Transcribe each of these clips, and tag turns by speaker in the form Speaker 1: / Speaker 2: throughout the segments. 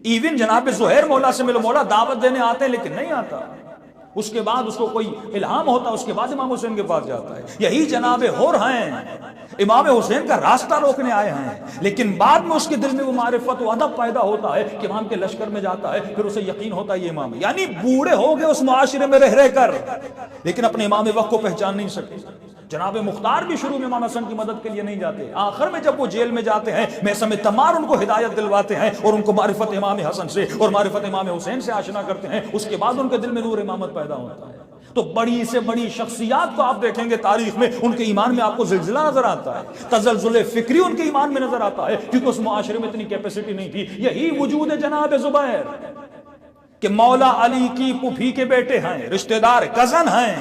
Speaker 1: Even جناب زہیر مولا سے ملو، مولا دعوت دینے آتے ہیں لیکن نہیں آتا، اس کے بعد اس کو کوئی الہام ہوتا، اس کے بعد امام حسین کے پاس جاتا ہے۔ یہی جناب حر ہیں، امام حسین کا راستہ روکنے آئے ہیں، لیکن بعد میں اس کے دل میں وہ معرفت و ادب پیدا ہوتا ہے کہ امام کے لشکر میں جاتا ہے، پھر اسے یقین ہوتا ہے یہ امام ہے۔ یعنی بوڑھے ہو گئے اس معاشرے میں رہ کر، لیکن اپنے امام وقت کو پہچان نہیں سکے۔ جناب مختار بھی شروع میں امام حسن کی مدد کے لیے نہیں جاتے، آخر میں جب وہ جیل میں جاتے ہیں میثم تمار ان کو ہدایت دلواتے ہیں اور ان کو معرفت امام حسن سے اور معرفت امام حسین سے آشنا کرتے ہیں، اس کے بعد ان کے دل میں نور امامت پیدا ہوتا ہے۔ تو بڑی سے بڑی شخصیات کو آپ دیکھیں گے تاریخ میں، ان کے ایمان میں آپ کو زلزلہ نظر آتا ہے، تزلزل فکری ان کے ایمان میں نظر آتا ہے، کیونکہ اس معاشرے میں اتنی کیپیسٹی نہیں تھی۔ یہی وجود ہے جناب زبیر کہ مولا علی کی پھوپھی کے بیٹے ہیں، رشتہ دار کزن ہیں،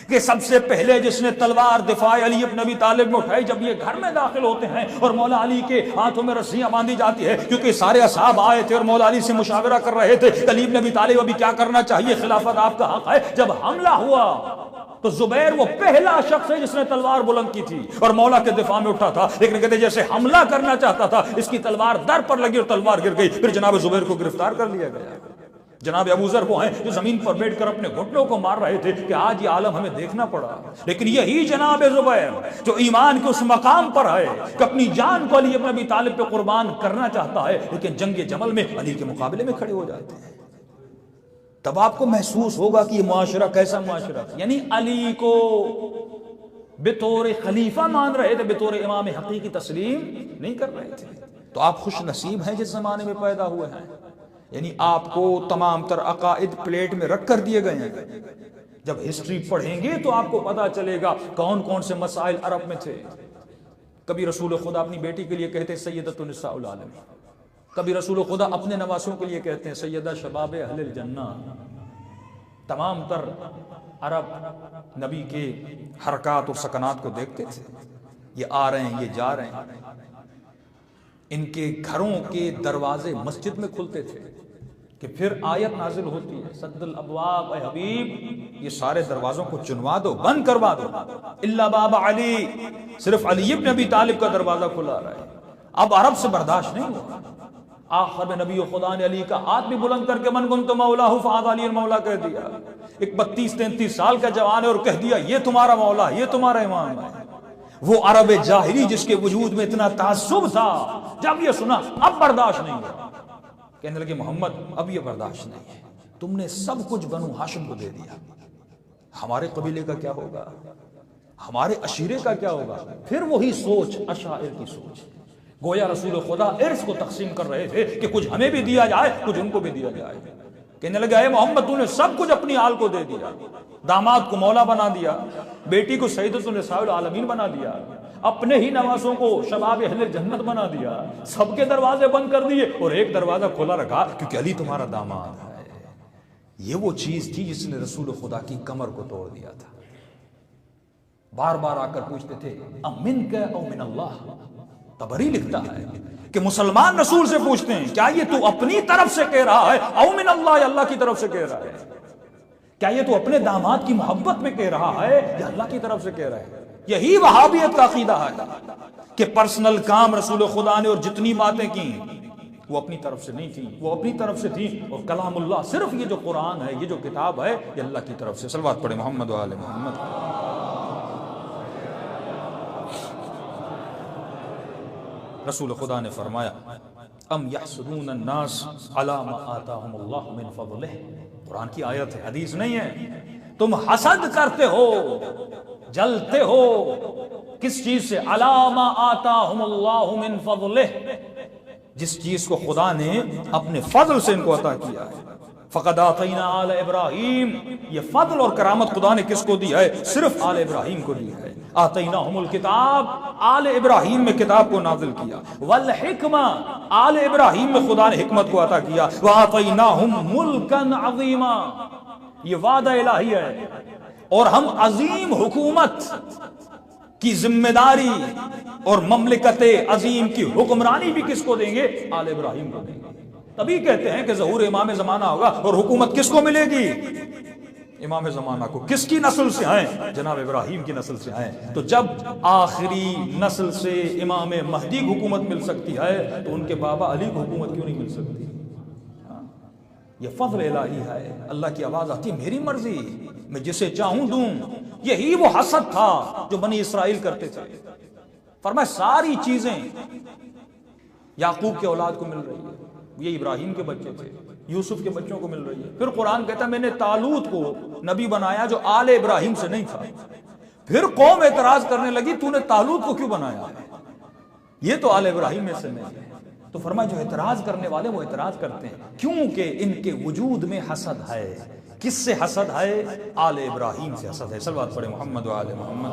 Speaker 1: کہ سب سے پہلے جس نے تلوار دفاع علی ابن ابی طالب میں اٹھائی جب یہ گھر میں داخل ہوتے ہیں اور مولا علی کے ہاتھوں میں رسیاں باندھی جاتی ہے، کیونکہ سارے اصحاب آئے تھے اور مولا علی سے مشاورہ کر رہے تھے علی ابن ابی طالب ابھی کیا کرنا چاہیے، خلافت آپ کا حق ہے۔ جب حملہ ہوا تو زبیر وہ پہلا شخص ہے جس نے تلوار بلند کی تھی اور مولا کے دفاع میں اٹھا تھا، لیکن کہتے جیسے حملہ کرنا چاہتا تھا اس کی تلوار در پر لگی اور تلوار گر گئی، پھر جناب زبیر کو گرفتار کر لیا گیا۔ جناب ابو ذر وہ ہیں جو زمین پر بیٹھ کر اپنے گھٹنوں کو مار رہے تھے کہ آج یہ عالم ہمیں دیکھنا پڑا، لیکن یہی جناب زبیر جو ایمان کے اس مقام پر ہے کہ اپنی جان کو علی ابن ابی طالب پہ قربان کرنا چاہتا ہے، لیکن جنگ جمل میں علی کے مقابلے میں کھڑے ہو جاتے ہیں۔ تب آپ کو محسوس ہوگا کہ یہ معاشرہ کیسا معاشرہ تھا۔ یعنی علی کو بطور خلیفہ مان رہے تھے، بطور امام حقیقی تسلیم نہیں کر رہے تھے۔ تو آپ خوش نصیب ہیں جس زمانے میں پیدا ہوئے ہیں، یعنی آپ کو تمام تر عقائد پلیٹ میں رکھ کر دیے گئے ہیں۔ جب ہسٹری پڑھیں گے تو آپ کو پتا چلے گا کون کون سے مسائل عرب میں تھے۔ کبھی رسول خدا اپنی بیٹی کے لیے کہتے سیدۃ النساء العالمین، کبھی رسول خدا اپنے نواسوں کے لیے کہتے ہیں سیدہ شباب اہل الجنہ۔ تمام تر عرب نبی کے حرکات اور سکنات کو دیکھتے تھے، یہ آ رہے ہیں، یہ جا رہے ہیں۔ ان کے گھروں کے دروازے مسجد میں کھلتے تھے کہ پھر آیت نازل ہوتی ہے سد الابواب، اے حبیب یہ سارے دروازوں کو چنوا دو، بند کروا دو، الا باب علی، صرف علی ابن ابی طالب کا دروازہ کھلا رہا ہے۔ اب عرب سے برداشت نہیں ہوا، آخر میں نبی خدا نے علی کا ہاتھ بھی بلند کر کے من کنت مولا فہذا علی المولا کہہ دیا۔ ایک 32-33 سال کا جوان ہے اور کہہ دیا یہ تمہارا مولا، یہ تمہارا امام ہے۔ وہ عرب جاہلی جس کے وجود میں اتنا تعصب تھا، جب یہ سنا اب برداشت نہیں ہوا، کہنے لگے محمد اب یہ برداشت نہیں ہے، تم نے سب کچھ بنو ہاشم کو دے دیا، ہمارے قبیلے کا کیا ہوگا، ہمارے عشیرے کا کیا ہوگا۔ پھر وہی سوچ اشاعر کی سوچ، گویا رسول خدا ارث کو تقسیم کر رہے تھے کہ کچھ ہمیں بھی دیا جائے کچھ ان کو بھی دیا جائے۔ کہنے لگا اے محمد تو نے سب کچھ اپنی آل کو دے دیا، داماد کو مولا بنا دیا، بیٹی کو سیدۃ النساء العالمین بنا دیا، اپنے ہی نواسوں کو شباب اہل جنت بنا دیا، سب کے دروازے بند کر دیے اور ایک دروازہ کھلا رکھا کیونکہ علی تمہارا داماد ہے۔ یہ وہ چیز تھی جس نے رسول خدا کی کمر کو توڑ دیا تھا۔ بار بار آ کر پوچھتے تھے امن کا او من اللہ، طبری لکھتا ہے کہ مسلمان رسول سے پوچھتے ہیں کیا یہ تو اپنی طرف سے کہہ رہا ہے او من اللہ، یا اللہ کی طرف سے کہہ رہا ہے، کیا یہ تو اپنے داماد کی محبت میں کہہ رہا ہے یا اللہ کی طرف سے کہہ رہا ہے۔ یہی وہابیت کا عقیدہ ہے کہ پرسنل کام رسول خدا نے اور جتنی باتیں کی وہ اپنی طرف سے نہیں تھی، وہ اپنی طرف سے تھی، اور کلام اللہ صرف یہ جو قرآن ہے، یہ جو کتاب ہے، یہ اللہ کی طرف سے۔ صلوات پڑھے محمد و آل محمد۔ رسول خدا نے فرمایا ام یحسدون الناس علی ما آتاہم اللہ من فضلہ، قرآن کی آیت ہے، حدیث نہیں ہے۔ تم حسد کرتے ہو، جلتے ہو کس چیز سے؟ علی ما آتاہم اللہ من فضلہ، جس چیز کو خدا نے اپنے فضل سے ان کو عطا کیا ہے۔ فقد آتینا آل ابراہیم، یہ فضل اور کرامت خدا نے کس کو دی ہے؟ صرف آل ابراہیم کو دی ہے۔ آتیناہم الکتاب، آل ابراہیم میں کتاب کو نازل کیا، والحکمہ، آل ابراہیم میں خدا نے حکمت کو عطا کیا، وآتیناہم ملکا عظیما، یہ وعدہ الہی ہے، اور ہم عظیم حکومت کی ذمہ داری اور مملکت عظیم کی حکمرانی بھی کس کو دیں گے؟ آل ابراہیم کو دیں گے۔ تبھی کہتے ہیں کہ ظہور امام زمانہ ہوگا، اور حکومت کس کو ملے گی؟ امام زمانہ کو۔ کس کی نسل سے ہیں؟ جناب ابراہیم کی نسل سے ہیں۔ تو جب آخری نسل سے امام مہدی کو حکومت مل سکتی ہے تو ان کے بابا علی کو حکومت کیوں نہیں مل سکتی؟ یہ فضل الہی ہے، اللہ کی آواز آتی ہے میری مرضی، میں جسے چاہوں دوں۔ یہی وہ حسد تھا جو بنی اسرائیل کرتے تھے۔ فرمایا ساری چیزیں یعقوب کے اولاد کو مل رہی ہے، یہ ابراہیم کے بچے تھے، یوسف کے بچوں کو مل رہی ہے۔ پھر قرآن کہتا ہے میں نے طالوت کو نبی بنایا جو آل ابراہیم سے نہیں تھا۔ پھر قوم اعتراض کرنے لگی تو نے طالوت کو کیوں بنایا، یہ تو آل ابراہیم میں سے نہیں ہے۔ تو فرمایا جو اعتراض کرنے والے وہ اعتراض کرتے ہیں کیونکہ ان کے وجود میں حسد ہے۔ کس سے حسد ہے؟ آل ابراہیم سے حسد ہے۔ صلوات پڑھے محمد و آل محمد۔